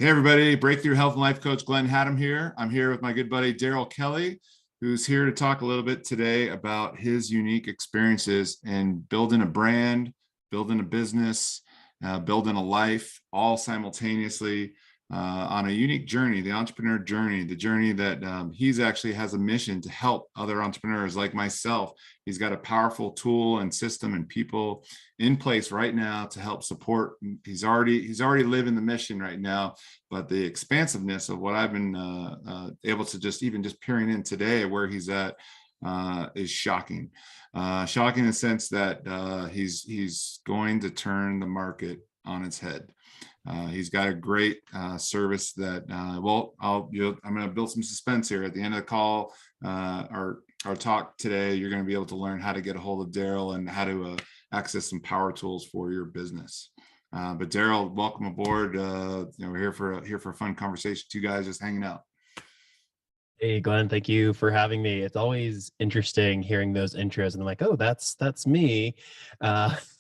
Hey everybody, Breakthrough Health and Life Coach Glenn Hattem here. I'm here with my good buddy Darryll Kelly, who's here to talk a little bit today about his unique experiences in building a brand, building a business, building a life, all simultaneously on a unique journey, the entrepreneur journey, the journey that he's actually has a mission to help other entrepreneurs like myself. He's got a powerful tool and system and people in place right now to help support. He's already living the mission right now, but the expansiveness of what I've been able to just peering in today where he's at is shocking. Shocking in the sense that he's going to turn the market on its head. He's got a great service that, I'm going to build some suspense here at the end of the call. Our talk today, you're going to be able to learn how to get a hold of Darryll and how to access some power tools for your business. But Darryll, welcome aboard. We're here for a fun conversation. Two guys just hanging out. Hey, Glenn, thank you for having me. It's always interesting hearing those intros and I'm like, oh, that's me.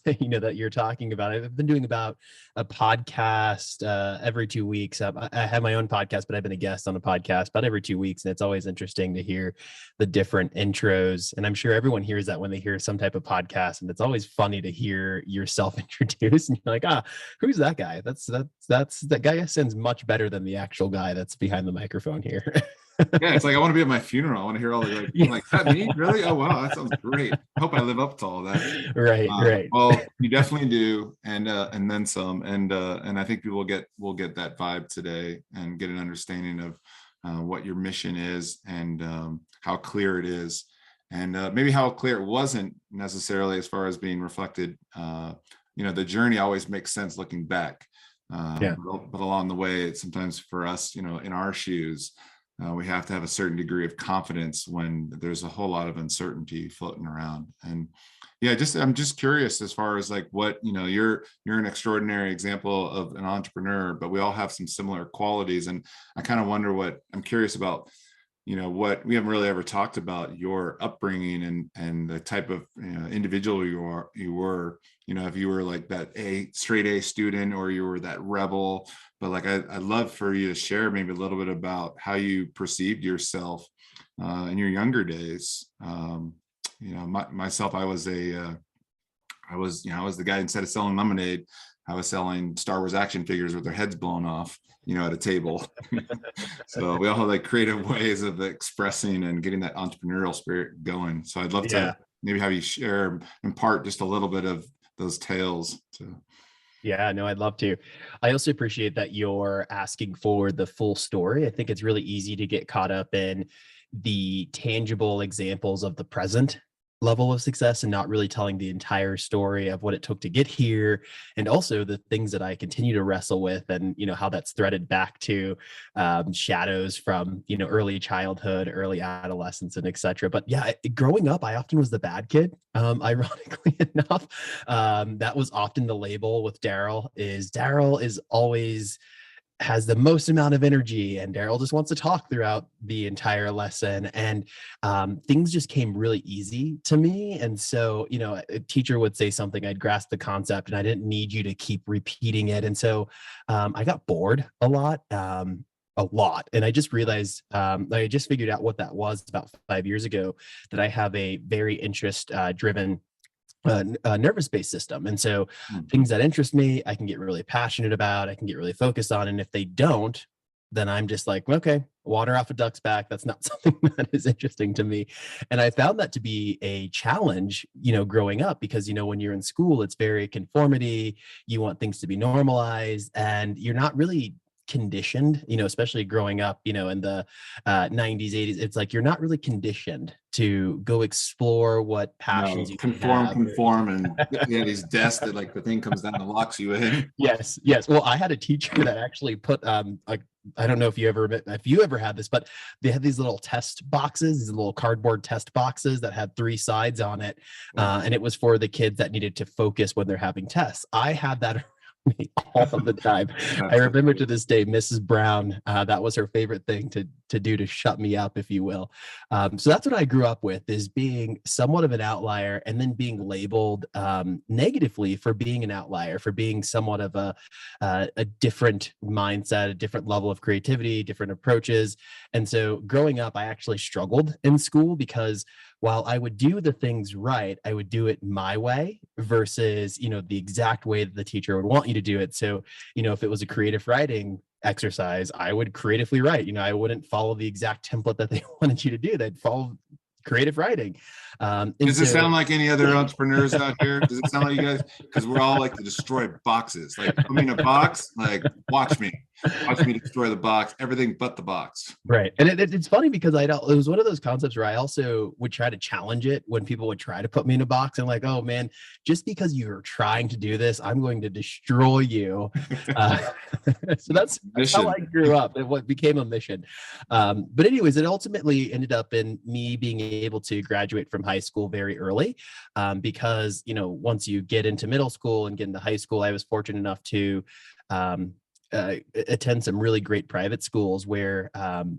That you're talking about. I've been doing about a podcast every 2 weeks. I have my own podcast, but I've been a guest on a podcast about every 2 weeks. And it's always interesting to hear the different intros. And I'm sure everyone hears that when they hear some type of podcast. And it's always funny to hear yourself introduced. And you're like, who's that guy? That guy sounds much better than the actual guy that's behind the microphone here. Yeah, it's like I want to be at my funeral. I want to hear all the like that me? Really? Oh wow, that sounds great. I hope I live up to all that. Right. Well, you definitely do, and then some, and I think people will get that vibe today and get an understanding of what your mission is and how clear it is, and maybe how clear it wasn't necessarily as far as being reflected. The journey always makes sense looking back, but along the way, it's sometimes for us, in our shoes. We have to have a certain degree of confidence when there's a whole lot of uncertainty floating around. And I'm just curious as far as like what, you're an extraordinary example of an entrepreneur, but we all have some similar qualities. And I kind of wonder I'm curious about, what we haven't really ever talked about your upbringing and the type of individual you were, if you were like that straight A student or you were that rebel. But like I'd love for you to share maybe a little bit about how you perceived yourself in your younger days. Myself, I was the guy, instead of selling lemonade, I was selling Star Wars action figures with their heads blown off, at a table. So we all have like creative ways of expressing and getting that entrepreneurial spirit going. So I'd love to maybe have you share, impart just a little bit of those tales. Yeah, no, I'd love to. I also appreciate that you're asking for the full story. I think it's really easy to get caught up in the tangible examples of the present level of success and not really telling the entire story of what it took to get here, and also the things that I continue to wrestle with, and how that's threaded back to shadows from early childhood, early adolescence, and etc. But growing up, I often was the bad kid. Ironically enough, that was often the label with Darryll is always has the most amount of energy, and Darryll just wants to talk throughout the entire lesson, and things just came really easy to me. And so a teacher would say something, I'd grasp the concept, and I didn't need you to keep repeating it. And so I got bored a lot, and I just realized I just figured out what that was about 5 years ago, that I have a very interest driven nervous-based system. And so things that interest me, I can get really passionate about, I can get really focused on. And if they don't, then I'm just like, okay, water off a duck's back. That's not something that is interesting to me. And I found that to be a challenge, growing up, because, when you're in school, it's very conformity. You want things to be normalized, and you're not really conditioned, especially growing up, in the 90s, 80s. It's like you're not really conditioned to go explore what passions you conform, and these desks that like the thing comes down and locks you in. Yes. Well, I had a teacher that actually put I don't know if you ever had this, but they had these little test boxes, these little cardboard test boxes that had 3 sides on it, and it was for the kids that needed to focus when they're having tests. I had that me all of the time. I remember to this day, Mrs. Brown, that was her favorite thing to do to shut me up, if you will. So that's what I grew up with, is being somewhat of an outlier and then being labeled negatively for being an outlier, for being somewhat of a different mindset, a different level of creativity, different approaches. And so growing up, I actually struggled in school because while I would do the things right, I would do it my way versus, the exact way that the teacher would want you to do it. So, if it was a creative writing exercise, I would creatively write. I wouldn't follow the exact template that they wanted you to do. They'd follow creative writing. Does it sound like any other entrepreneurs out here? Does it sound like you guys? Because we're all like to destroy boxes. Like, put me in a box, like, watch me destroy the box, everything but the box. Right. And it's funny because it was one of those concepts where I also would try to challenge it when people would try to put me in a box, and like, oh man, just because you're trying to do this, I'm going to destroy you. So that's how I grew up, and what became a mission. But anyways, it ultimately ended up in me being able to graduate from high school very early, because, once you get into middle school and get into high school, I was fortunate enough to attend some really great private schools where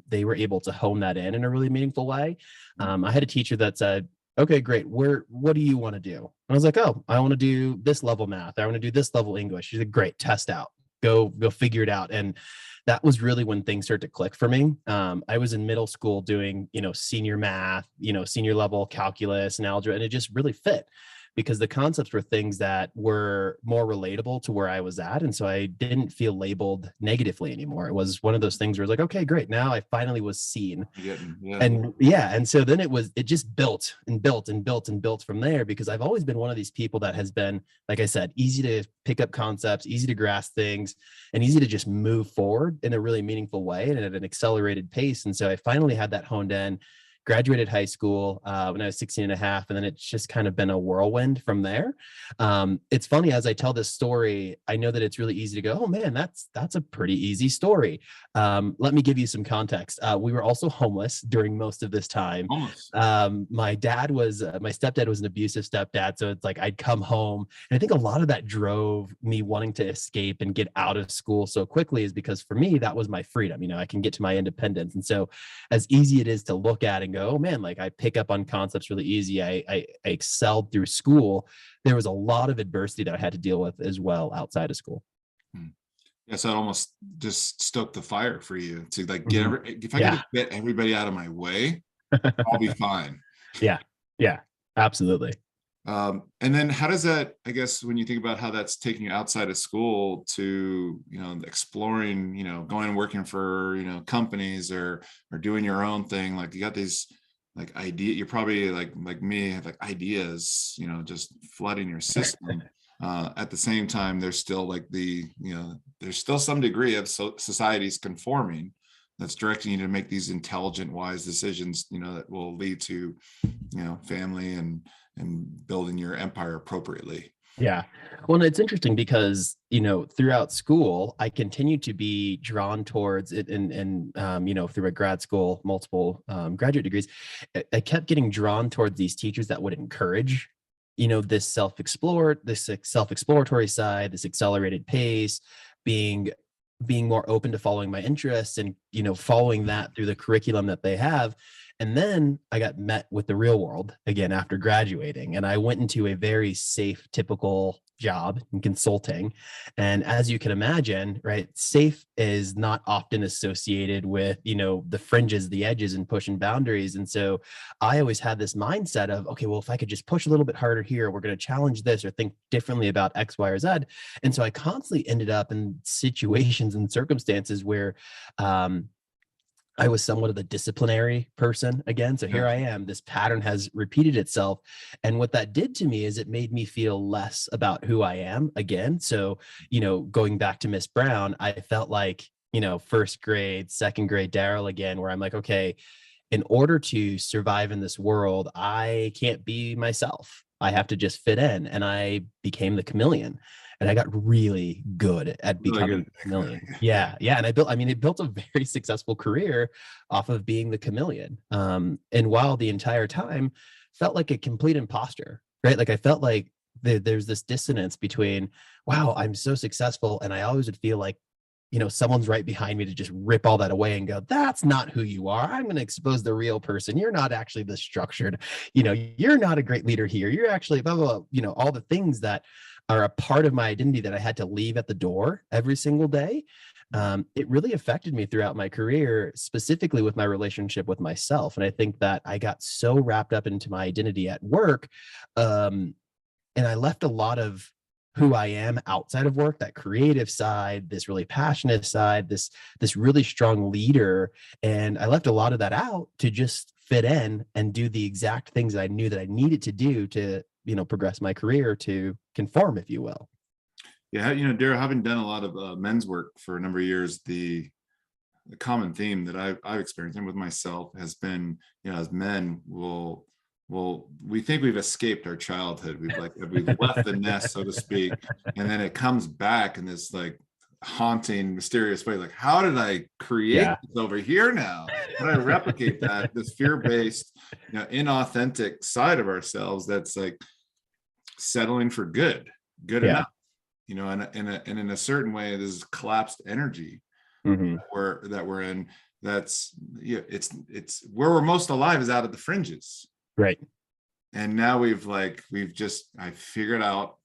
they were able to hone that in a really meaningful way. I had a teacher that said, okay, great. What do you want to do? And I was like, oh, I want to do this level math. I want to do this level English. She said, great, test out, go figure it out. And that was really when things started to click for me. I was in middle school doing, senior math, senior level calculus and algebra, and it just really fit, because the concepts were things that were more relatable to where I was at. And so I didn't feel labeled negatively anymore. It was one of those things where it's like, okay, great. Now I finally was seen. Yeah. And so then it just built and built and built and built from there, because I've always been one of these people that has been, like I said, easy to pick up concepts, easy to grasp things, and easy to just move forward in a really meaningful way and at an accelerated pace. And so I finally had that honed in, graduated high school when I was 16 and a half. And then it's just kind of been a whirlwind from there. It's funny, as I tell this story, I know that it's really easy to go, oh man, that's a pretty easy story. Let me give you some context. We were also homeless during most of this time. My stepdad was an abusive stepdad. So it's like, I'd come home, and I think a lot of that drove me wanting to escape and get out of school so quickly, is because for me, that was my freedom. I can get to my independence. And so as easy it is to look at and go, oh man, like I pick up on concepts really easy. I excelled through school. There was a lot of adversity that I had to deal with as well outside of school. Yeah, so it almost just stoked the fire for you to like if I could get everybody out of my way, I'll be fine. Yeah, absolutely. And then how does that, I guess, when you think about how that's taking you outside of school to, exploring, going and working for, companies or doing your own thing, like you got these like you're probably like me, have like ideas, just flooding your system. At the same time, there's still like there's still some degree of society's conforming that's directing you to make these intelligent, wise decisions, that will lead to, family and building your empire appropriately. Yeah. Well, it's interesting because, throughout school, I continued to be drawn towards it and through a grad school, multiple graduate degrees, I kept getting drawn towards these teachers that would encourage, this self-exploratory side, this accelerated pace, being more open to following my interests and, following that through the curriculum that they have. And then I got met with the real world again after graduating, and I went into a very safe, typical job in consulting. And as you can imagine, right, safe is not often associated with, the fringes, the edges, and pushing boundaries. And so I always had this mindset of, okay, well, if I could just push a little bit harder here, we're going to challenge this or think differently about X, Y, or Z. And so I constantly ended up in situations and circumstances where, I was somewhat of the disciplinary person again. So here I am, this pattern has repeated itself. And what that did to me is it made me feel less about who I am again. So, going back to Miss Brown, I felt like, first grade, second grade Darryll again, where I'm like, okay, in order to survive in this world, I can't be myself. I have to just fit in. And I became the chameleon. And I got really good at becoming a chameleon. Yeah. And it built a very successful career off of being the chameleon. And while the entire time felt like a complete imposter, right? Like I felt like there's this dissonance between, wow, I'm so successful. And I always would feel like someone's right behind me to just rip all that away and go, that's not who you are. I'm going to expose the real person. You're not actually this structured, you're not a great leader here. You're actually blah, blah, blah, all the things that are a part of my identity that I had to leave at the door every single day. It really affected me throughout my career, specifically with my relationship with myself. And I think that I got so wrapped up into my identity at work. And I left a lot of who I am outside of work, that creative side, this really passionate side, this really strong leader. And I left a lot of that out to just fit in and do the exact things that I knew that I needed to do to, progress my career, to conform, if you will. Yeah, Darryll, having done a lot of men's work for a number of years, the common theme that I've experienced and with myself has been, as men we think we've escaped our childhood. We've left the nest, so to speak, and then it comes back in this like haunting, mysterious way. Like, how did I create this over here now? How did I replicate that? This fear-based, inauthentic side of ourselves that's like settling for good enough. And in a certain way, this is collapsed energy that we're in. That's it's where we're most alive is out of the fringes. Right. And now I figured out,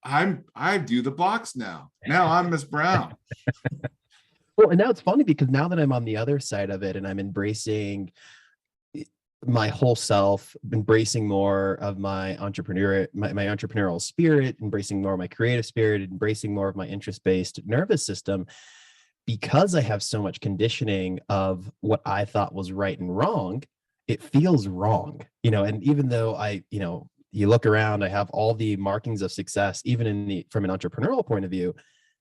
I do the box now. Now I'm Miss Brown. Well, and now it's funny because now that I'm on the other side of it and I'm embracing my whole self, embracing more of my entrepreneurial spirit, embracing more of my creative spirit, embracing more of my interest-based nervous system, because I have so much conditioning of what I thought was right and wrong, it feels wrong, and even though you look around, I have all the markings of success, even from an entrepreneurial point of view,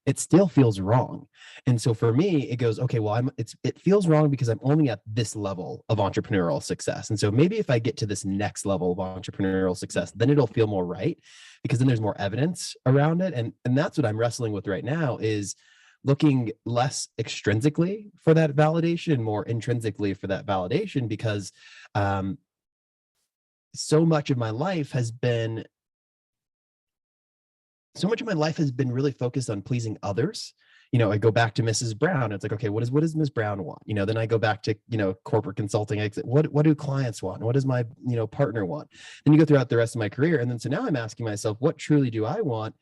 it still feels wrong. And so for me, it goes, okay, well, it feels wrong because I'm only at this level of entrepreneurial success. And so maybe if I get to this next level of entrepreneurial success, then it'll feel more right, because then there's more evidence around it. And that's what I'm wrestling with right now, is looking less extrinsically for that validation, more intrinsically for that validation, because so much of my life has been really focused on pleasing others. I go back to Mrs. Brown. It's like, okay, what does Ms. Brown want? Then I go back to, corporate consulting. What do clients want? What does my, partner want? Then you go throughout the rest of my career. And then, so now I'm asking myself, what truly do I want?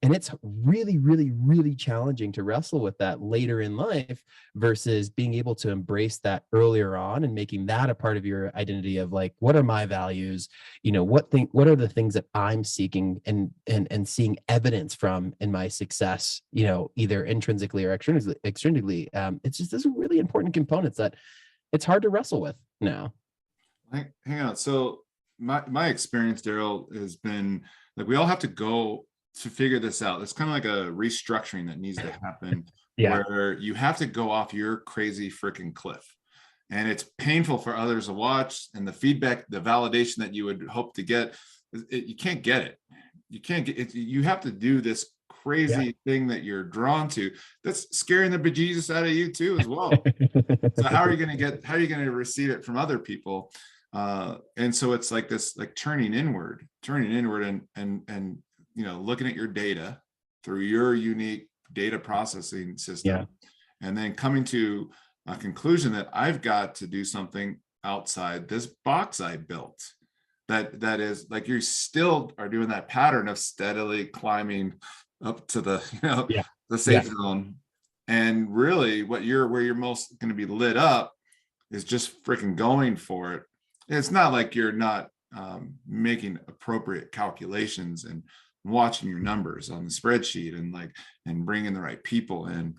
And it's really, really, really challenging to wrestle with that later in life versus being able to embrace that earlier on and making that a part of your identity of like, what are my values? What are the things that I'm seeking and seeing evidence from in my success, either intrinsically or extrinsically. It's just, those are really important components that it's hard to wrestle with now. Hang on. So my experience, Darryll, has been like, we all have to go to figure this out. It's kind of like a restructuring that needs to happen where you have to go off your crazy freaking cliff. And it's painful for others to watch, and the feedback, the validation that you would hope to get, you can't get it. You can't get it. You have to do this crazy thing that you're drawn to. That's scaring the bejesus out of you too, as well. So how are you going to receive it from other people? And so it's like this, like turning inward and looking at your data through your unique data processing system, and then coming to a conclusion that I've got to do something outside this box I built. That is like, you still are doing that pattern of steadily climbing up to the the safe zone, and really where you're most going to be lit up is just freaking going for it. And it's not like you're not making appropriate calculations and watching your numbers on the spreadsheet and bringing the right people in,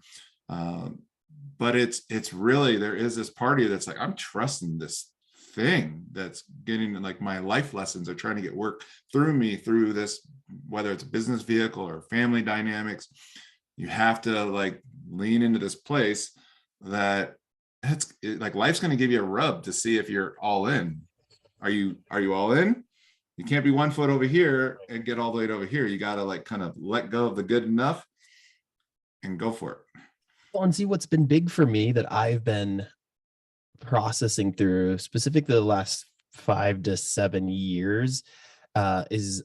but it's really, there is this party that's like, I'm trusting this thing that's getting, like, my life lessons are trying to get work through me through this, whether it's a business vehicle or family dynamics. You have to like lean into this place that like, life's going to give you a rub to see if you're all in. Are you all in? You can't be 1 foot over here and get all the way over here. You got to like kind of let go of the good enough and go for it. Well, and see, what's been big for me that I've been processing through specifically the last 5 to 7 years is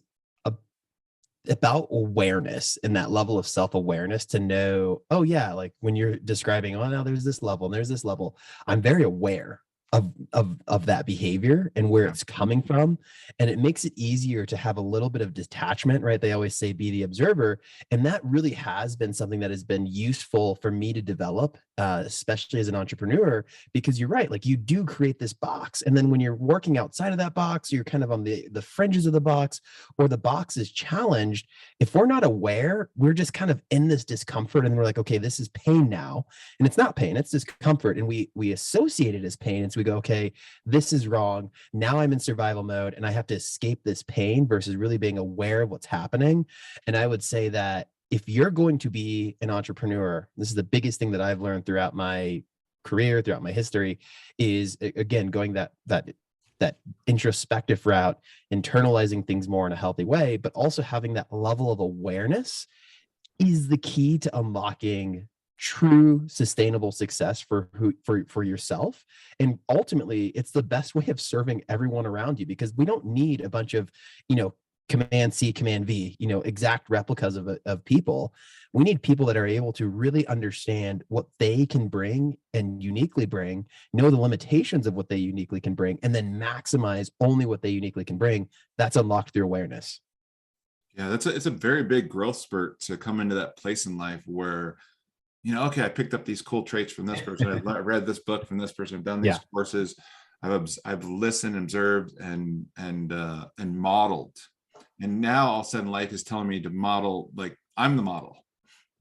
about awareness and that level of self-awareness to know, oh yeah, like when you're describing, oh now there's this level and there's this level, I'm very aware of that behavior and where Yeah. it's coming from. And it makes it easier to have a little bit of detachment, right? They always say be the observer. And that really has been something that has been useful for me to develop, especially as an entrepreneur, because you're right, like you do create this box. And then when you're working outside of that box, you're kind of on the fringes of the box, or the box is challenged. If we're not aware, we're just kind of in this discomfort and we're like, okay, this is pain now. And it's not pain, it's discomfort. And we associate it as pain. And so we go, okay, this is wrong. Now I'm in survival mode and I have to escape this pain versus really being aware of what's happening. And I would say that if you're going to be an entrepreneur, this is the biggest thing that I've learned throughout my career, throughout my history, is again going that introspective route, internalizing things more in a healthy way, but also having that level of awareness is the key to unlocking true sustainable success for yourself. And ultimately it's the best way of serving everyone around you, because we don't need a bunch of, command C, command V, exact replicas of people. We need people that are able to really understand what they can bring and uniquely bring, know the limitations of what they uniquely can bring, and then maximize only what they uniquely can bring. That's unlocked through awareness. Yeah, it's a very big growth spurt to come into that place in life where, okay, I picked up these cool traits from this person. Read this book from this person. I've done these Yeah. courses. I've listened, observed, and modeled. And now all of a sudden life is telling me to model, like I'm the model.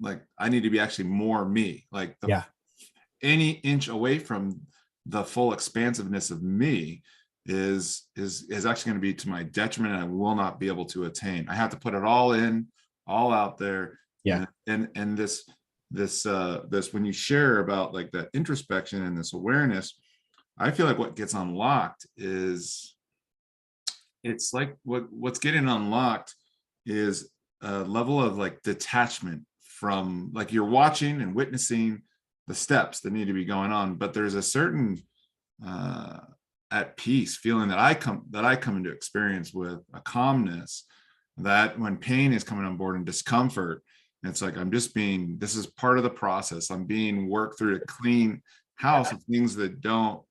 Like I need to be actually more me. Like Yeah. any inch away from the full expansiveness of me is actually going to be to my detriment, and I will not be able to attain. I have to put it all in, all out there. Yeah. And this when you share about like that introspection and this awareness, I feel like what gets unlocked is, it's like what's getting unlocked is a level of like detachment from, like you're watching and witnessing the steps that need to be going on, but there's a certain at peace feeling that I come into experience with, a calmness that when pain is coming on board and discomfort, it's like this is part of the process. I'm being worked through to clean house of things that don't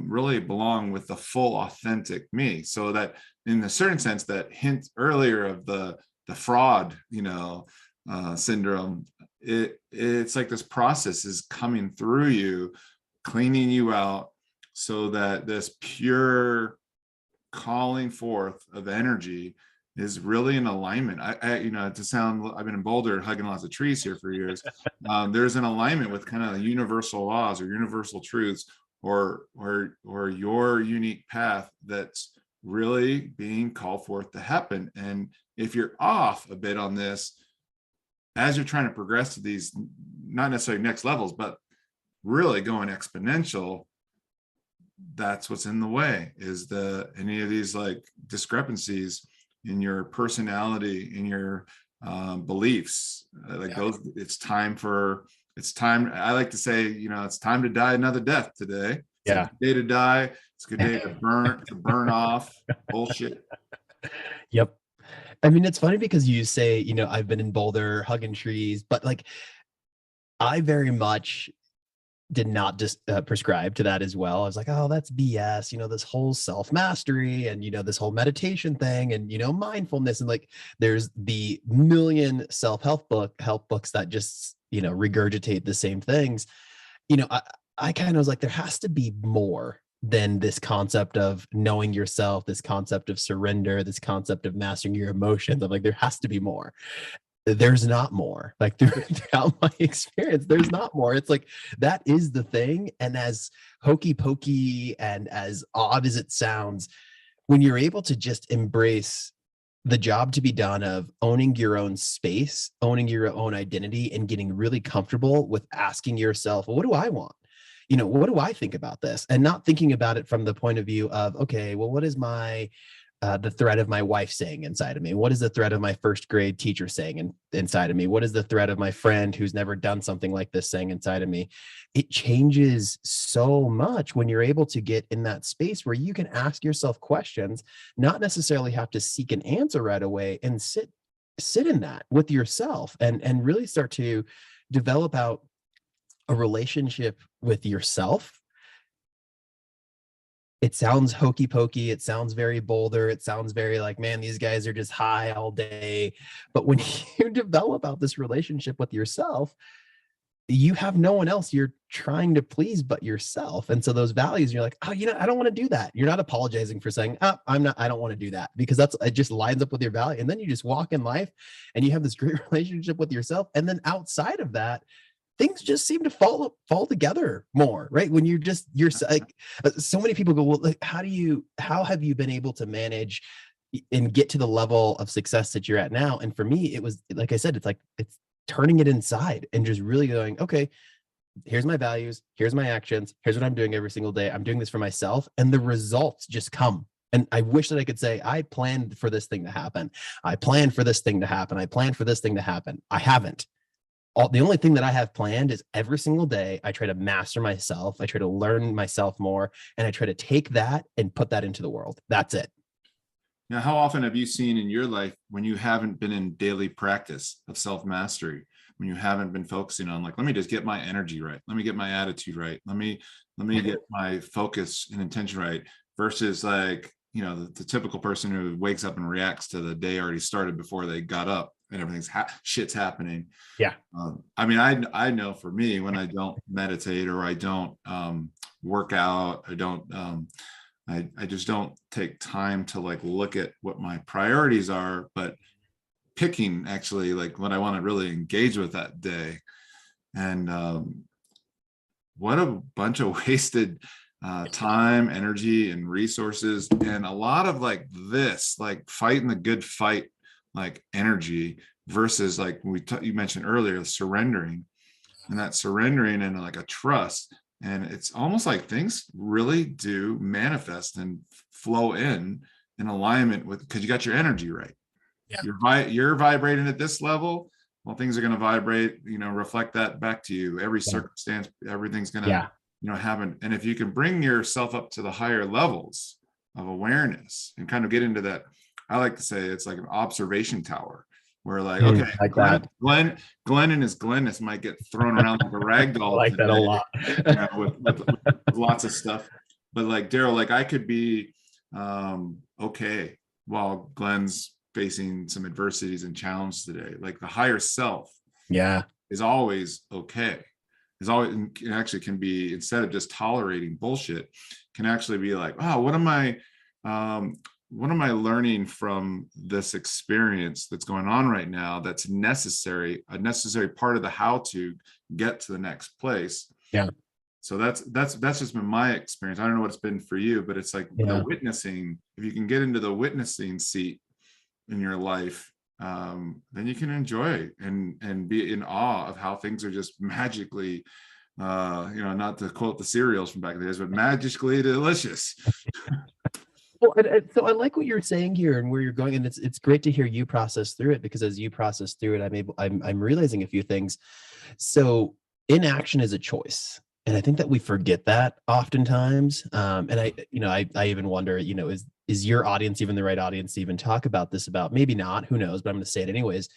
really belong with the full authentic me. So that in a certain sense, that hint earlier of the fraud, syndrome, it's like this process is coming through you, cleaning you out, so that this pure calling forth of energy is really in alignment. I've been in Boulder hugging lots of trees here for years. There's an alignment with kind of universal laws or universal truths, or your unique path that's really being called forth to happen. And if you're off a bit on this, as you're trying to progress to these, not necessarily next levels, but really going exponential, that's what's in the way, is any of these like discrepancies in your personality, in your beliefs, it's time. I like to say, it's time to die another death today. It's a good day to die. It's a good day to burn off bullshit. Yep. I mean, it's funny because you say, I've been in Boulder hugging trees, but like I very much did not just prescribe to that as well. I was like, oh, that's BS, this whole self-mastery and, this whole meditation thing and, mindfulness. And like, there's the million self-help books that just, regurgitate the same things. I kind of was like, there has to be more than this concept of knowing yourself, this concept of surrender, this concept of mastering your emotions. I'm like, there has to be more. There's not more. Like throughout my experience, there's not more. It's like that is the thing. And as hokey pokey and as odd as it sounds, when you're able to just embrace the job to be done of owning your own space, owning your own identity, and getting really comfortable with asking yourself, well, what do I want? What do I think about this? And not thinking about it from the point of view of, okay, well, what is the threat of my wife saying inside of me? What is the threat of my first grade teacher saying inside of me? What is the threat of my friend who's never done something like this saying inside of me? It changes so much when you're able to get in that space where you can ask yourself questions, not necessarily have to seek an answer right away, and sit sit in that with yourself and really start to develop out a relationship with yourself. It sounds hokey pokey. It sounds very Boulder. It sounds very like, man, these guys are just high all day. But when you develop out this relationship with yourself, you have no one else you're trying to please but yourself. And so those values, you're like, oh, I don't want to do that. You're not apologizing for saying, oh, I don't want to do that, because it just lines up with your value. And then you just walk in life and you have this great relationship with yourself. And then outside of that, things just seem to fall together more, right? When you're like, so many people go, well, like, how have you been able to manage and get to the level of success that you're at now? And for me, it was, like I said, it's turning it inside and just really going, okay, here's my values, here's my actions, here's what I'm doing every single day. I'm doing this for myself, and the results just come. And I wish that I could say, I planned for this thing to happen. I planned for this thing to happen. I planned for this thing to happen. I haven't. The only thing that I have planned is every single day, I try to master myself. I try to learn myself more, and I try to take that and put that into the world. That's it. Now, how often have you seen in your life when you haven't been in daily practice of self-mastery, when you haven't been focusing on like, let me just get my energy right. Let me get my attitude right. Let me get my focus and intention right, versus like, the typical person who wakes up and reacts to the day already started before they got up and everything's shit's happening. Yeah. I mean, I know for me, when I don't meditate or I don't work out, I don't, I just don't take time to like look at what my priorities are, but picking actually like what I want to really engage with that day. And what a bunch of wasted time, energy, and resources, and a lot of like this, like fighting the good fight, like energy, versus like you mentioned earlier, surrendering, and that surrendering and like a trust. And it's almost like things really do manifest and flow in alignment with, because you got your energy right. Yeah. You're vibrating at this level. Well, things are going to vibrate, reflect that back to you. Every circumstance, everything's going to, happen. And if you can bring yourself up to the higher levels of awareness and kind of get into that, I like to say it's like an observation tower, where like, okay, like Glenn and his Glenness might get thrown around like a rag doll. I like that a lot. with lots of stuff. But like Darryll, like I could be okay while Glenn's facing some adversities and challenges today. Like the higher self is always okay. Is always, it actually can be, instead of just tolerating bullshit, can actually be like, oh, what am I learning from this experience that's going on right now that's a necessary part of the how to get to the next place. Yeah. So that's just been my experience. I don't know what it's been for you, but it's like the witnessing, if you can get into the witnessing seat in your life, then you can enjoy and be in awe of how things are just magically, not to quote the cereals from back in the days, but magically delicious. Well, so I like what you're saying here and where you're going, and it's great to hear you process through it, because as you process through it, I'm realizing a few things. So inaction is a choice, and I think that we forget that oftentimes. And I even wonder, is your audience even the right audience to even talk about this? About maybe not, who knows? But I'm going to say it anyways.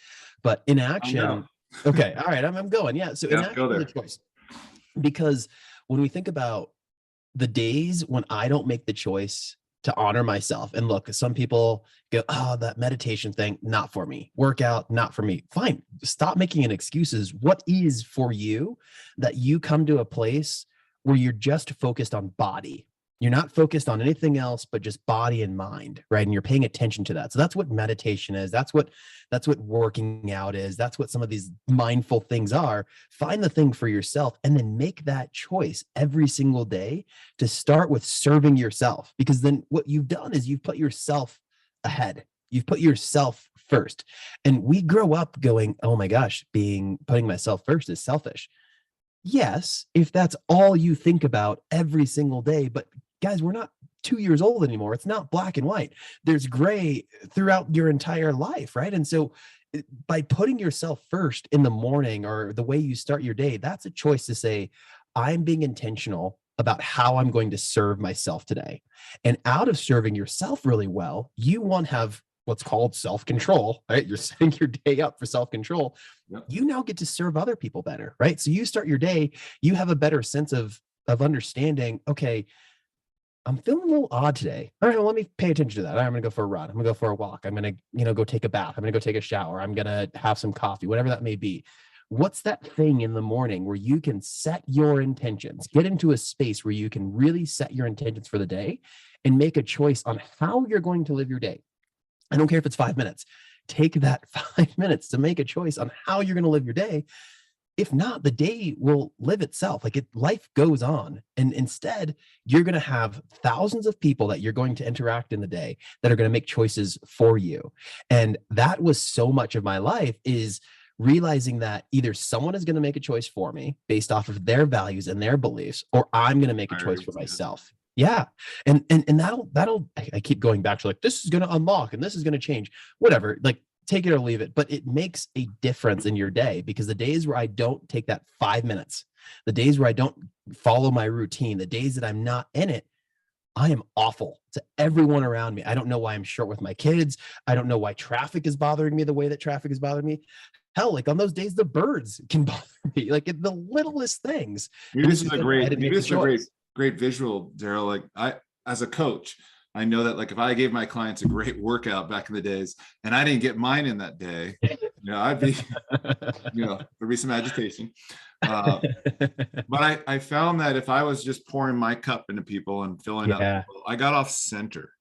But inaction. Okay, all right, I'm going. Yeah. So inaction is a choice, because when we think about the days when I don't make the choice to honor myself, and look, some people go, oh, that meditation thing, not for me. Workout, not for me. Fine. Stop making an excuses. What is for you that you come to a place where you're just focused on body? You're not focused on anything else but just body and mind, right? And you're paying attention to that. So that's what meditation is. That's what working out is. That's what some of these mindful things are. Find the thing for yourself and then make that choice every single day to start with serving yourself, because then what you've done is you've put yourself ahead. You've put yourself first. And we grow up going, oh my gosh, putting myself first is selfish. Yes, if that's all you think about every single day, but guys, we're not 2 years old anymore. It's not black and white. There's gray throughout your entire life, right? And so by putting yourself first in the morning or the way you start your day, that's a choice to say, I'm being intentional about how I'm going to serve myself today. And out of serving yourself really well, you want to have what's called self-control, right? You're setting your day up for self-control. Yep. You now get to serve other people better, right? So you start your day, you have a better sense of understanding, okay, I'm feeling a little odd today. All right, well, let me pay attention to that. All right, I'm gonna go for a run. I'm gonna go for a walk. I'm gonna, go take a bath. I'm gonna go take a shower. I'm gonna have some coffee, whatever that may be. What's that thing in the morning where you can set your intentions, get into a space where you can really set your intentions for the day and make a choice on how you're going to live your day? I don't care if it's 5 minutes. Take that 5 minutes to make a choice on how you're going to live your day. If not, the day will live itself. Life goes on. And instead, you're going to have thousands of people that you're going to interact in the day that are going to make choices for you. And that was so much of my life, is realizing that either someone is going to make a choice for me based off of their values and their beliefs, or I'm going to make a choice for myself. Yeah. And that'll, I keep going back to this is going to unlock and this is going to change, whatever, take it or leave it. But it makes a difference in your day, because the days where I don't take that 5 minutes, the days where I don't follow my routine, the days that I'm not in it, I am awful to everyone around me. I don't know why I'm short with my kids. I don't know why traffic is bothering me the way that traffic is bothering me. Hell, on those days, the birds can bother me, the littlest things. Maybe this is a great visual, Darryll. As a coach, I know that if I gave my clients a great workout back in the days and I didn't get mine in that day, I'd be, there'd be some agitation. But I found that if I was just pouring my cup into people and filling up, I got off center.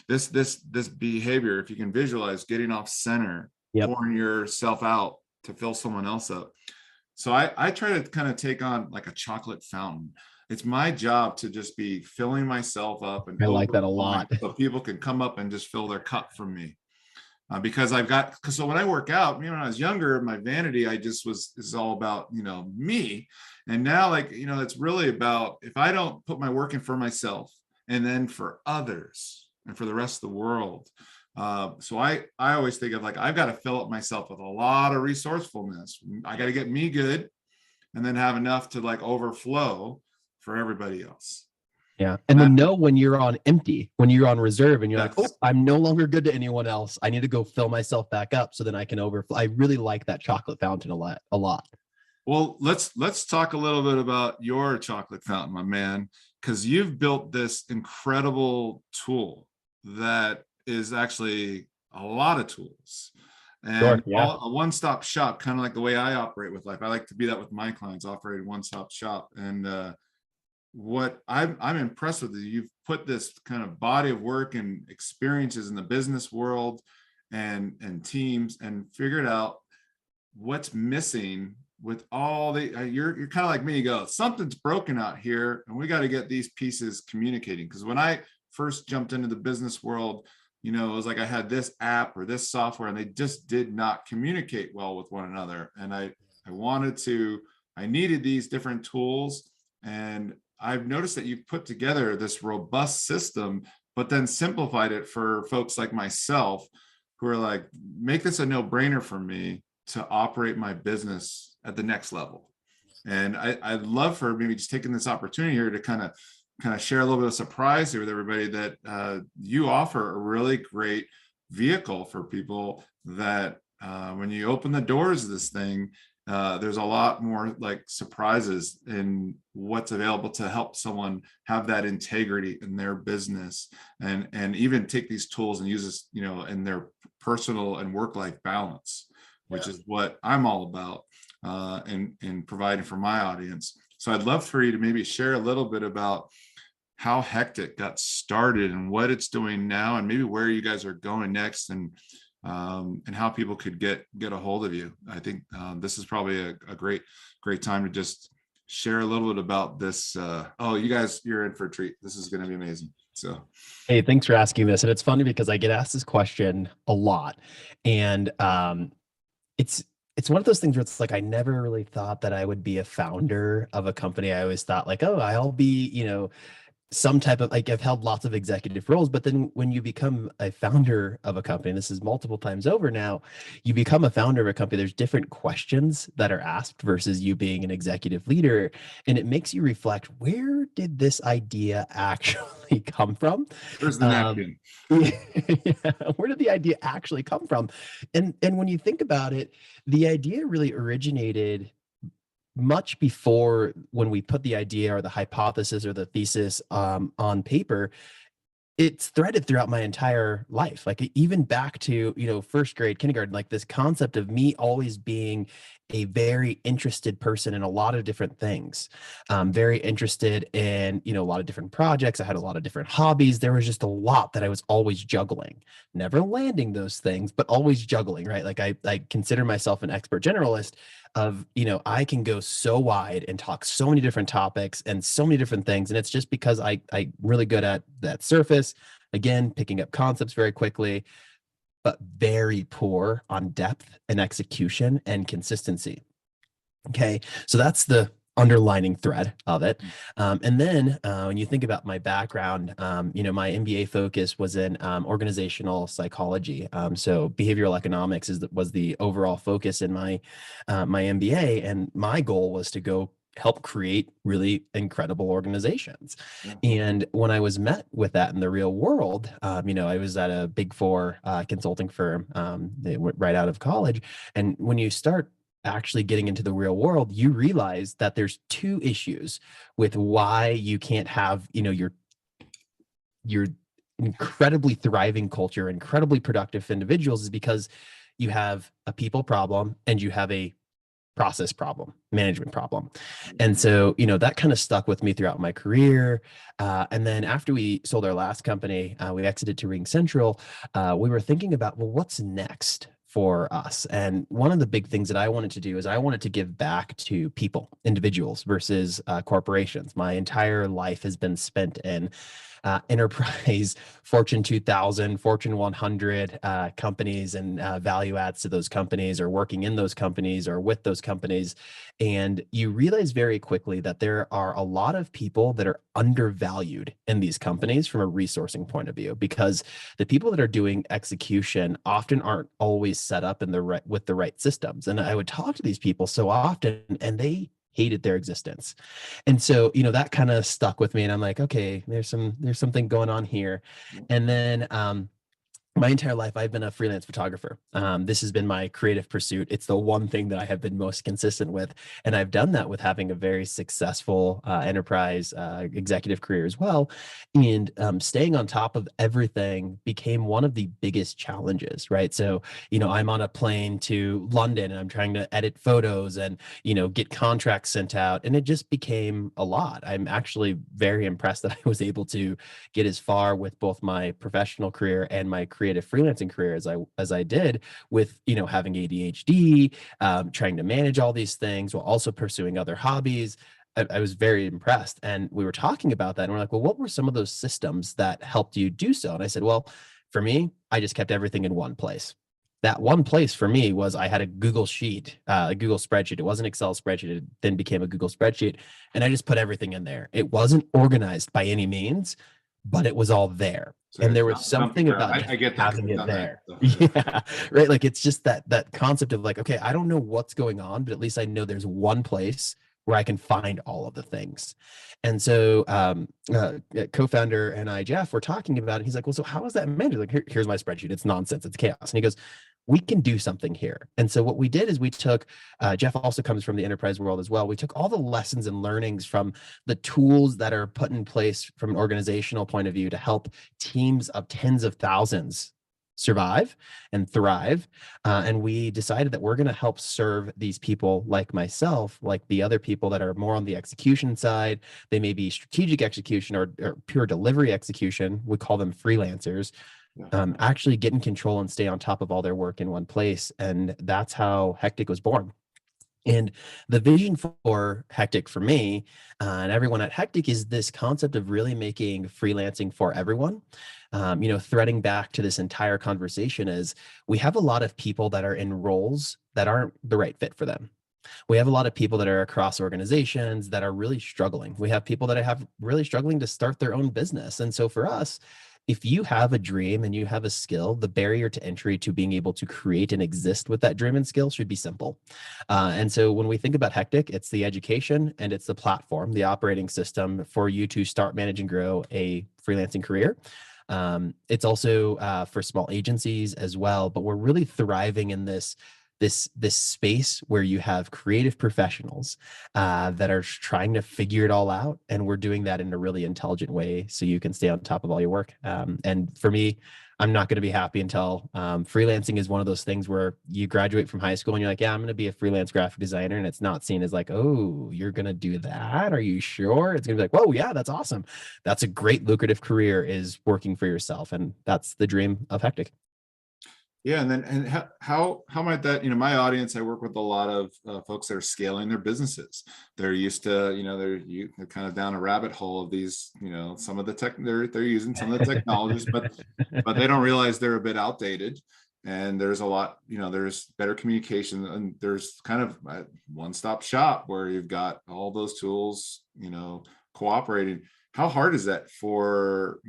This behavior, if you can visualize getting off center, pouring yourself out to fill someone else up. So I try to kind of take on a chocolate fountain. It's my job to just be filling myself up, and I like that a lot. So people can come up and just fill their cup from me. Because so when I work out, when I was younger, my vanity, is all about, me. And now, it's really about, if I don't put my work in for myself and then for others and for the rest of the world. So I always think of I've got to fill up myself with a lot of resourcefulness. I got to get me good and then have enough to overflow for everybody else. Yeah. And then know when you're on empty, when you're on reserve and you're I'm no longer good to anyone else. I need to go fill myself back up so then I can overflow. I really like that chocolate fountain a lot. Well, let's talk a little bit about your chocolate fountain, my man, because you've built this incredible tool that is actually a lot of tools. And a one-stop shop, kind of like the way I operate with life. I like to be that with my clients, operate a one-stop shop. And what I'm impressed with is you've put this kind of body of work and experiences in the business world and teams, and figured out what's missing with all the you're kind of like me. You go, something's broken out here and we got to get these pieces communicating. Because when I first jumped into the business world, it was I had this app or this software and they just did not communicate well with one another. And I needed these different tools. And I've noticed that you've put together this robust system, but then simplified it for folks like myself who are make this a no-brainer for me to operate my business at the next level. And I'd love for maybe just taking this opportunity here to kind of share a little bit of surprise here with everybody that you offer a really great vehicle for people that when you open the doors of this thing, there's a lot more surprises in what's available to help someone have that integrity in their business, and even take these tools and use this, in their personal and work-life balance, which is what I'm all about in providing for my audience. So I'd love for you to maybe share a little bit about how Hectic got started and what it's doing now, and maybe where you guys are going next, and how people could get a hold of you. I think this is probably a great time to just share a little bit about this. You're in for a treat. This is going to be amazing. So, hey, thanks for asking this. And it's funny because I get asked this question a lot, and it's one of those things where it's I never really thought that I would be a founder of a company. I always thought I'll be, some type of like I've held lots of executive roles, but then when you become a founder of a company, and this is multiple times over now, you become a founder of a company, there's different questions that are asked versus you being an executive leader. And it makes you reflect, where did this idea actually come from? Where's the Um, napkin? yeah, where did the idea actually come from? And when you think about it, the idea really originated much before when we put the idea or the hypothesis or the thesis on paper. It's threaded throughout my entire life, like even back to, first grade, kindergarten, like this concept of me always being a very interested person in a lot of different things. Very interested in, a lot of different projects. I had a lot of different hobbies. There was just a lot that I was always juggling, never landing those things, but always juggling, right? Like I consider myself an expert generalist of, I can go so wide and talk so many different topics and so many different things. And it's just because I'm really good at that surface, again, picking up concepts very quickly, but very poor on depth and execution and consistency. Okay. So that's the underlining thread of it. And then when you think about my background, my MBA focus was in organizational psychology. So behavioral economics was the overall focus in my MBA. And my goal was to go help create really incredible organizations. Yeah. And when I was met with that in the real world, I was at a big four consulting firm right out of college. And when you start actually getting into the real world, you realize that there's two issues with why you can't have, your incredibly thriving culture, incredibly productive individuals, is because you have a people problem and you have a process problem, management problem. And so, that kind of stuck with me throughout my career. And then after we sold our last company, we exited to Ring Central. We were thinking about, well, what's next for us? And one of the big things that I wanted to do is I wanted to give back to people, individuals versus corporations. My entire life has been spent in enterprise, Fortune 2000, Fortune 100 companies, and value adds to those companies, or working in those companies or with those companies. And you realize very quickly that there are a lot of people that are undervalued in these companies from a resourcing point of view, because the people that are doing execution often aren't always set up with the right systems. And I would talk to these people so often, and they hated their existence. And so, that kind of stuck with me, and I'm like, okay, there's something going on here. And then my entire life, I've been a freelance photographer. This has been my creative pursuit. It's the one thing that I have been most consistent with. And I've done that with having a very successful enterprise executive career as well. And staying on top of everything became one of the biggest challenges, right? So, I'm on a plane to London and I'm trying to edit photos and, get contracts sent out. And it just became a lot. I'm actually very impressed that I was able to get as far with both my professional career and my creative freelancing career as I did, with having ADHD, trying to manage all these things while also pursuing other hobbies. I was very impressed, and we were talking about that, and we're like, well, what were some of those systems that helped you do so? And I said, well, for me, I just kept everything in one place. That one place for me was I had a Google sheet, a Google spreadsheet. It wasn't an Excel spreadsheet. It then became a Google spreadsheet. And I just put everything in there. It wasn't organized by any means, but it was all there. So And there it's was not something ground. about I get that. having it there. That. Yeah. Right. Like it's just that concept of like, okay, I don't know what's going on, but at least I know there's one place where I can find all of the things. And so co-founder and I, Jeff, were talking about it. He's like, well, so how is that managed? Like, here's my spreadsheet. It's nonsense. It's chaos. And he goes, we can do something here. And so what we did is we took, Jeff also comes from the enterprise world as well. We took all the lessons and learnings from the tools that are put in place from an organizational point of view to help teams of tens of thousands survive and thrive. And we decided that we're going to help serve these people like myself, like the other people that are more on the execution side. They may be strategic execution or pure delivery execution. We call them freelancers. Actually get in control and stay on top of all their work in one place. And that's how Hectic was born. And the vision for Hectic for me and everyone at Hectic is this concept of really making freelancing for everyone. Threading back to this entire conversation is we have a lot of people that are in roles that aren't the right fit for them. We have a lot of people that are across organizations that are really struggling. We have people that have really struggling to start their own business. And so for us, if you have a dream and you have a skill, the barrier to entry to being able to create and exist with that dream and skill should be simple. And so when we think about Hectic, it's the education and it's the platform, the operating system for you to start, manage, and grow a freelancing career. It's also for small agencies as well, but we're really thriving in this space where you have creative professionals that are trying to figure it all out, and we're doing that in a really intelligent way so you can stay on top of all your work. And for me, I'm not going to be happy until freelancing is one of those things where you graduate from high school and you're like, yeah, I'm going to be a freelance graphic designer, and it's not seen as like, oh, you're going to do that, are you sure? It's going to be like, whoa, yeah, that's awesome. That's a great lucrative career, is working for yourself, and that's the dream of Hectic. Yeah, and then how might that, my audience, I work with a lot of folks that are scaling their businesses. They're used to, they're kind of down a rabbit hole of these, some of the tech they're using some of the technologies, but they don't realize they're a bit outdated. And there's a lot, there's better communication, and there's kind of a one-stop shop where you've got all those tools, cooperating. How hard is that for,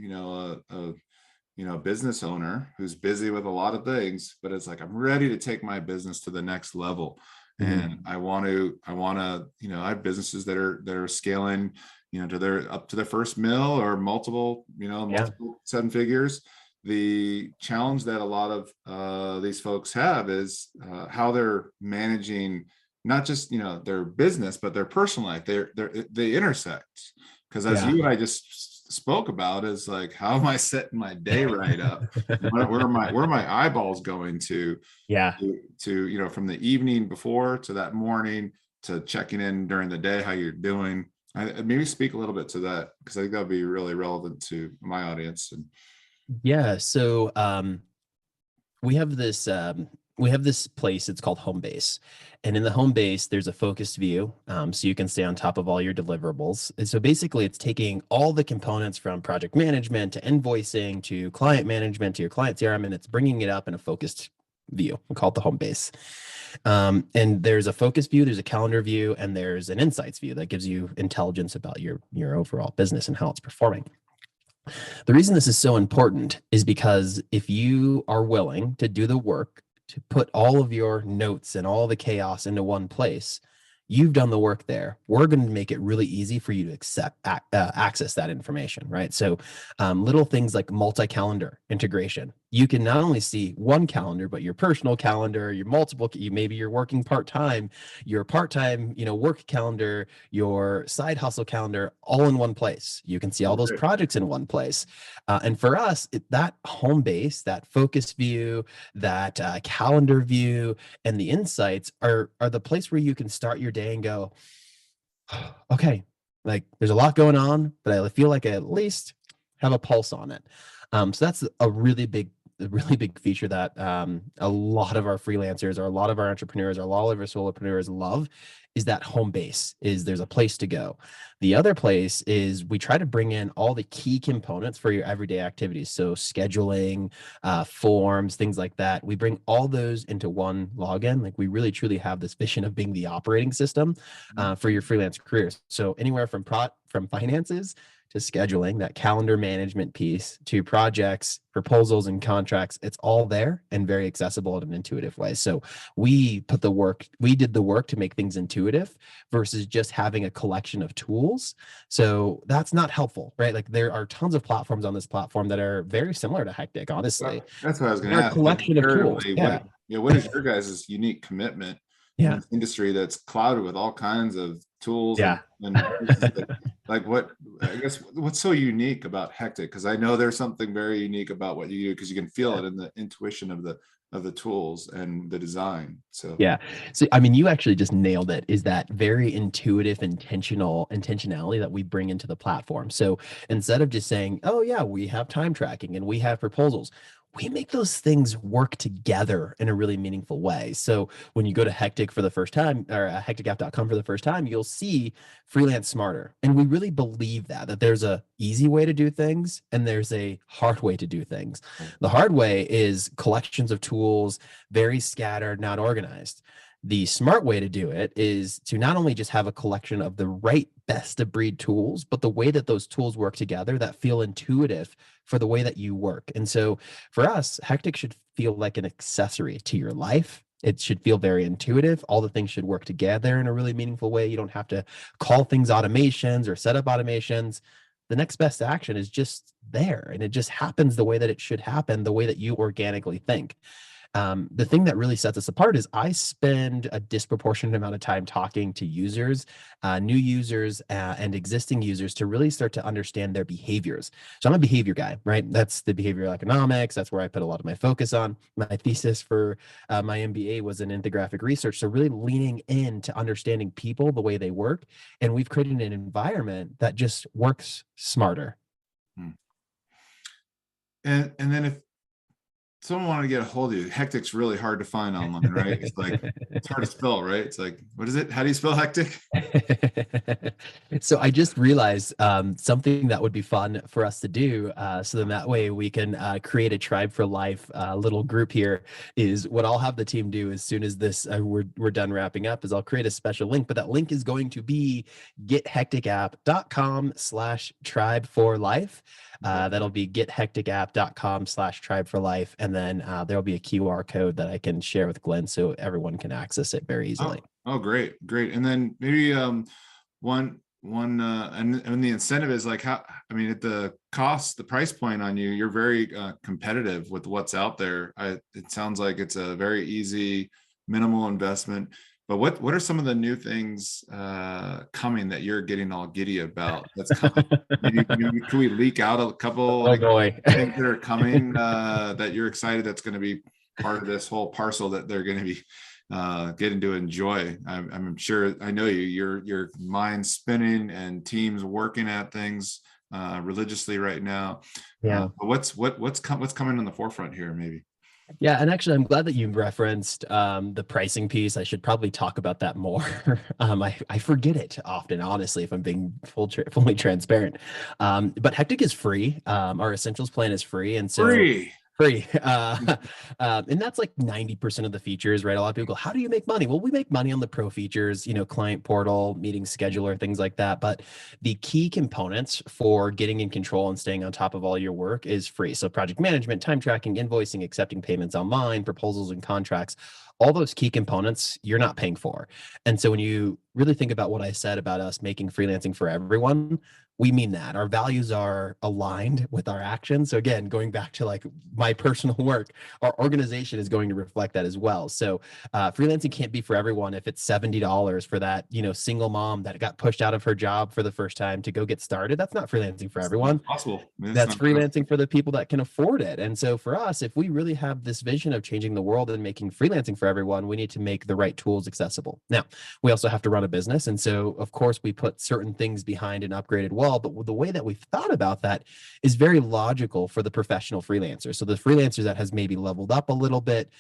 a business owner who's busy with a lot of things, but it's like, I'm ready to take my business to the next level. And I want to, I have businesses that are scaling, up to their first mill or multiple seven figures. The challenge that a lot of these folks have is how they're managing not just, their business, but their personal life. They intersect. Because as you and I just spoke about, is like, how am I setting my day right up? Where are my eyeballs going to? Yeah. To from the evening before to that morning to checking in during the day, how you're doing. Maybe speak a little bit to that, because I think that'll be really relevant to my audience. And yeah, so we have this place, it's called home base, and in the home base there's a focused view, so you can stay on top of all your deliverables. And so basically it's taking all the components from project management to invoicing to client management to your client CRM, and it's bringing it up in a focused view. We call it the home base. And there's a focus view, there's a calendar view, and there's an insights view that gives you intelligence about your overall business and how it's performing. The reason this is so important is because if you are willing to do the work to put all of your notes and all the chaos into one place, you've done the work there. We're going to make it really easy for you to access that information, right? So little things like multi-calendar integration. You can not only see one calendar, but your personal calendar, your multiple, maybe you're working part-time, your part-time, work calendar, your side hustle calendar, all in one place. You can see all those projects in one place. And for us, that home base, that focus view, that calendar view, and the insights are the place where you can start your day and go, okay, like there's a lot going on, but I feel like I at least have a pulse on it. So that's a really big feature that a lot of our freelancers or a lot of our entrepreneurs or a lot of our solopreneurs love, is that home base, is there's a place to go. The other place is we try to bring in all the key components for your everyday activities. So scheduling, forms, things like that. We bring all those into one login. Like we really truly have this vision of being the operating system for your freelance careers. So anywhere from finances to scheduling, that calendar management piece, to projects, proposals, and contracts, it's all there and very accessible in an intuitive way. So we did the work to make things intuitive versus just having a collection of tools. So that's not helpful, right? Like there are tons of platforms on this platform that are very similar to Hectic, honestly. That's what I was going to ask. A collection of tools. What is your guys' unique commitment in this industry that's clouded with all kinds of tools? And like what, I guess, what's so unique about Hectic? Because I know there's something very unique about what you do, because you can feel it in the intuition of the tools and the design. So I mean, you actually just nailed it, is that very intuitive intentionality that we bring into the platform. So instead of just saying, oh yeah, we have time tracking and we have proposals, we make those things work together in a really meaningful way. So when you go to Hectic for the first time, or hecticapp.com for the first time, you'll see Freelance Smarter. And we really believe that there's a easy way to do things and there's a hard way to do things. The hard way is collections of tools, very scattered, not organized. The smart way to do it is to not only just have a collection of the right best of breed tools, but the way that those tools work together that feel intuitive for the way that you work. And so for us, Hectic should feel like an accessory to your life. It should feel very intuitive. All the things should work together in a really meaningful way. You don't have to call things automations or set up automations. The next best action is just there, and it just happens the way that it should happen, the way that you organically think. The thing that really sets us apart is I spend a disproportionate amount of time talking to users, new users, and existing users to really start to understand their behaviors. So I'm a behavior guy, right? That's the behavioral economics. That's where I put a lot of my focus on. My thesis for my MBA was in infographic research. So really leaning into understanding people, the way they work. And we've created an environment that just works smarter. And then if someone wanted to get a hold of you, Hectic's really hard to find online, right? It's like, it's hard to spell, right? It's like, what is it? How do you spell Hectic? So I just realized something that would be fun for us to do. So then that way we can create a Tribe for Life little group here. Is what I'll have the team do as soon as this we're done wrapping up is I'll create a special link, but that link is going to be gethecticapp.com/tribe for life. That'll be gethecticapp.com/tribe for life. And then there'll be a QR code that I can share with Glenn so everyone can access it very easily. Oh, great. And then maybe and the incentive is like, how, I mean, at the cost, the price point on you, you're very competitive with what's out there. It sounds like it's a very easy, minimal investment. But what are some of the new things coming that you're getting all giddy about? That's coming. Maybe can we leak out a couple things that are coming that you're excited that's going to be part of this whole parcel that they're going to be getting to enjoy? I'm sure, I know your mind's spinning and teams working at things religiously right now. Yeah. But what's coming in the forefront here, maybe? Yeah, and actually, I'm glad that you referenced the pricing piece. I should probably talk about that more. I forget it often, honestly, if I'm being fully transparent. But Hectic is free. Our Essentials plan is free, and so free. And that's like 90% of the features, right? A lot of people go, how do you make money? Well, we make money on the pro features, client portal, meeting scheduler, things like that. But the key components for getting in control and staying on top of all your work is free. So project management, time tracking, invoicing, accepting payments online, proposals and contracts, all those key components you're not paying for. And so when you really think about what I said about us making freelancing for everyone, we mean that. Our values are aligned with our actions. So again, going back to like my personal work, our organization is going to reflect that as well. So freelancing can't be for everyone. If it's $70 for that, single mom that got pushed out of her job for the first time to go get started, that's not freelancing for everyone. Possible. That's freelancing for the people that can afford it. And so for us, if we really have this vision of changing the world and making freelancing for everyone, we need to make the right tools accessible. Now, we also have to run a business. And so, of course, we put certain things behind an upgraded wall. But the way that we've thought about that is very logical for the professional freelancer. So the freelancer that has maybe leveled up a little bit,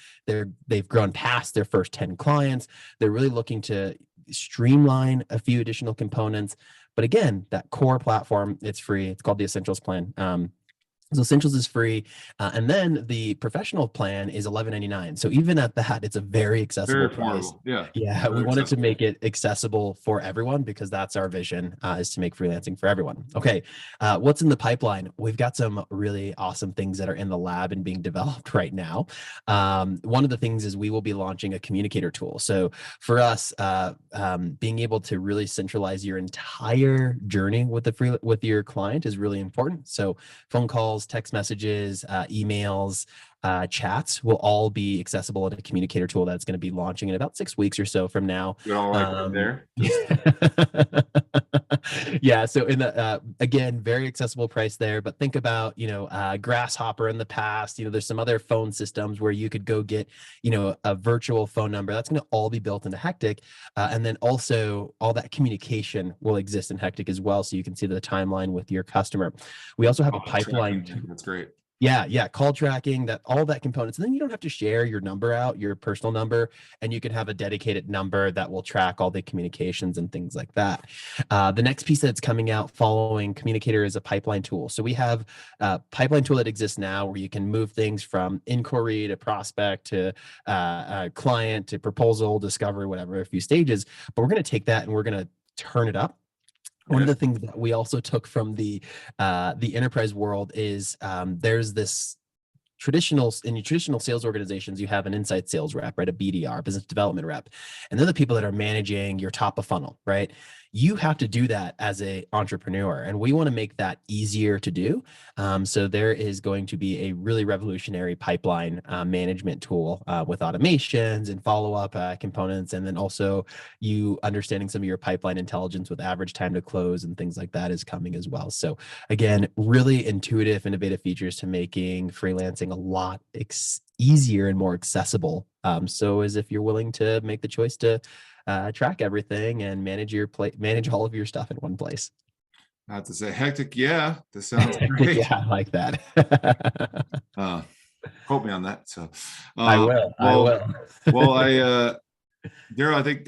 they've grown past their first 10 clients. They're really looking to streamline a few additional components. But again, that core platform, it's free. It's called the Essentials plan. So Essentials is free. And then the professional plan is $11.99. So even at that, it's a very accessible price. Yeah. Yeah. We wanted to make it accessible for everyone because that's our vision, is to make freelancing for everyone. Okay. What's in the pipeline? We've got some really awesome things that are in the lab and being developed right now. One of the things is we will be launching a communicator tool. So for us, being able to really centralize your entire journey with your client is really important. So phone calls, text messages, emails, chats will all be accessible in a communicator tool that's going to be launching in about 6 weeks or so from now. You're all right there. Yeah. So in the again, very accessible price there. But think about Grasshopper in the past. There's some other phone systems where you could go get a virtual phone number. That's going to all be built into Hectic, and then also all that communication will exist in Hectic as well, so you can see the timeline with your customer. We also have a pipeline. That's great. Yeah, call tracking, that all that components. And then you don't have to share your number out, your personal number, and you can have a dedicated number that will track all the communications and things like that. The next piece that's coming out following Communicator is a pipeline tool. So we have a pipeline tool that exists now where you can move things from inquiry to prospect to client to proposal, discovery, whatever, a few stages. But we're going to take that and we're going to turn it up. One of the things that we also took from the enterprise world is there's this in your traditional sales organizations, you have an inside sales rep, right? A BDR, business development rep, and they're the people that are managing your top of funnel, right? You have to do that as a entrepreneur, and we want to make that easier to do. So there is going to be a really revolutionary pipeline management tool with automations and follow-up components, and then also you understanding some of your pipeline intelligence with average time to close and things like that is coming as well. So again, really intuitive, innovative features to making freelancing a lot easier and more accessible. So as if you're willing to make the choice to track everything and manage all of your stuff in one place. Not to say hectic. Yeah, this sounds great. Yeah, I like that. Quote me on that. So I will. Darryll, I think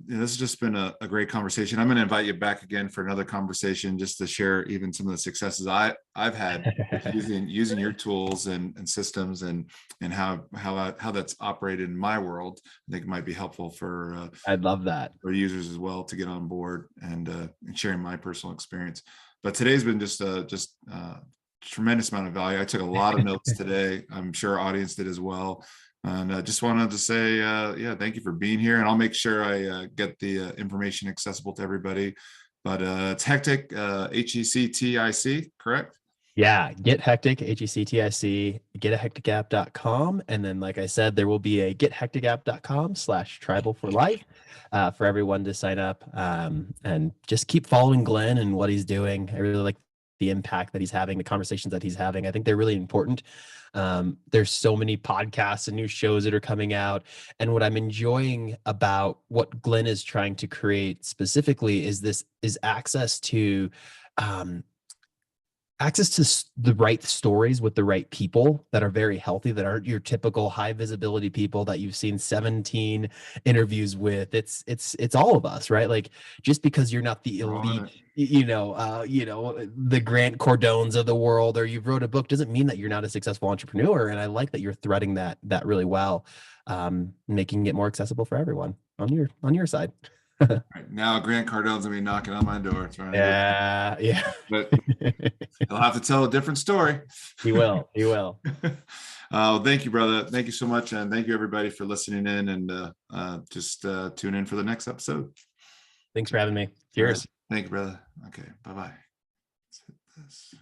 this has just been a great conversation. I'm going to invite you back again for another conversation just to share even some of the successes I've had using your tools and systems and how that's operated in my world. I think it might be helpful for I'd love that for users as well to get on board and sharing my personal experience. But today's been just tremendous amount of value. I took a lot of notes today. I'm sure our audience did as well. And I just wanted to say, thank you for being here. And I'll make sure I get the information accessible to everybody. But it's Hectic, HECTIC, correct? Yeah, Get Hectic, HECTIC, getahecticapp.com. And then, like I said, there will be a gethecticapp.com/tribal4life for everyone to sign up and just keep following Glenn and what he's doing. I really like the impact that he's having, the conversations that he's having. I think they're really important. There's so many podcasts and new shows that are coming out. And what I'm enjoying about what Glenn is trying to create specifically is access to the right stories with the right people that are very healthy, that aren't your typical high visibility people that you've seen 17 interviews with. It's all of us, right? Like, just because you're not the elite, the Grant Cardones of the world, or you've wrote a book, doesn't mean that you're not a successful entrepreneur. And I like that you're threading that really well, making it more accessible for everyone on your side. Right. Now Grant Cardone's gonna be knocking on my door. Yeah. But he'll have to tell a different story. He will. Thank you, brother. Thank you so much. And thank you everybody for listening in, and just tune in for the next episode. Thanks for having me. Cheers. Thank you, brother. Okay. Bye-bye. Let's hit this.